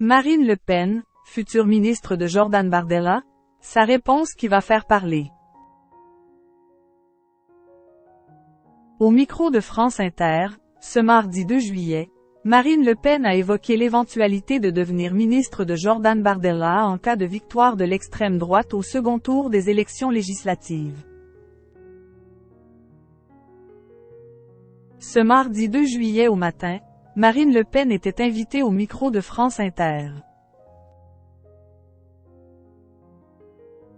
Marine Le Pen, future ministre de Jordan Bardella, sa réponse qui va faire parler. Au micro de France Inter, ce mardi 2 juillet, Marine Le Pen a évoqué l'éventualité de devenir ministre de Jordan Bardella en cas de victoire de l'extrême droite au second tour des élections législatives. Ce mardi 2 juillet au matin, Marine Le Pen était invitée au micro de France Inter.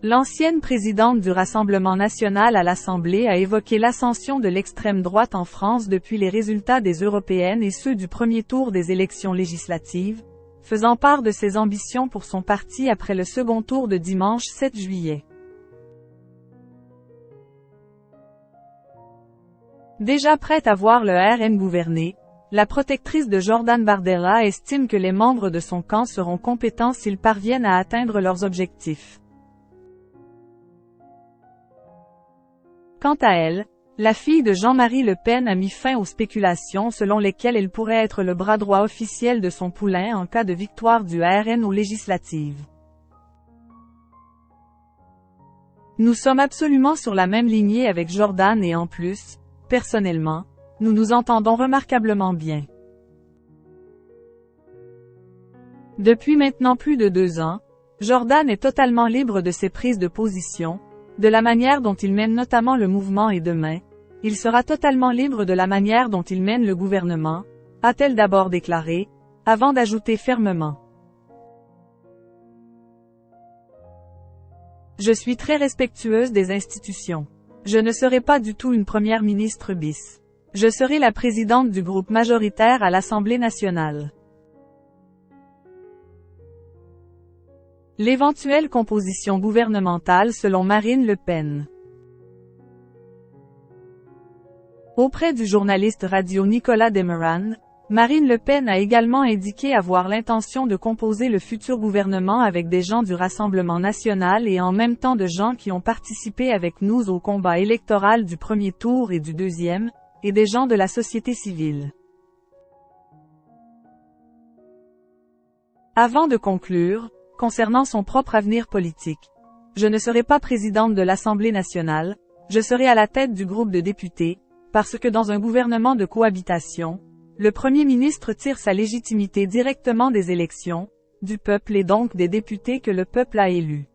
L'ancienne présidente du Rassemblement national à l'Assemblée a évoqué l'ascension de l'extrême droite en France depuis les résultats des européennes et ceux du premier tour des élections législatives, faisant part de ses ambitions pour son parti après le second tour de dimanche 7 juillet. Déjà prête à voir le RN gouverner, la protectrice de Jordan Bardella estime que les membres de son camp seront compétents s'ils parviennent à atteindre leurs objectifs. Quant à elle, la fille de Jean-Marie Le Pen a mis fin aux spéculations selon lesquelles elle pourrait être le bras droit officiel de son poulain en cas de victoire du RN aux législatives. Nous sommes absolument sur la même lignée avec Jordan et en plus, personnellement, nous nous entendons remarquablement bien. Depuis maintenant plus de 2 ans, Jordan est totalement libre de ses prises de position, de la manière dont il mène notamment le mouvement et demain, il sera totalement libre de la manière dont il mène le gouvernement, a-t-elle d'abord déclaré, avant d'ajouter fermement. Je suis très respectueuse des institutions. Je ne serai pas du tout une première ministre bis. Je serai la présidente du groupe majoritaire à l'Assemblée nationale. L'éventuelle composition gouvernementale selon Marine Le Pen. Auprès du journaliste radio Nicolas Demmeran, Marine Le Pen a également indiqué avoir l'intention de composer le futur gouvernement avec des gens du Rassemblement national et en même temps de gens qui ont participé avec nous au combat électoral du premier tour et du deuxième, et des gens de la société civile. Avant de conclure, concernant son propre avenir politique, je ne serai pas présidente de l'Assemblée nationale, je serai à la tête du groupe de députés, parce que dans un gouvernement de cohabitation, le Premier ministre tire sa légitimité directement des élections, du peuple et donc des députés que le peuple a élus.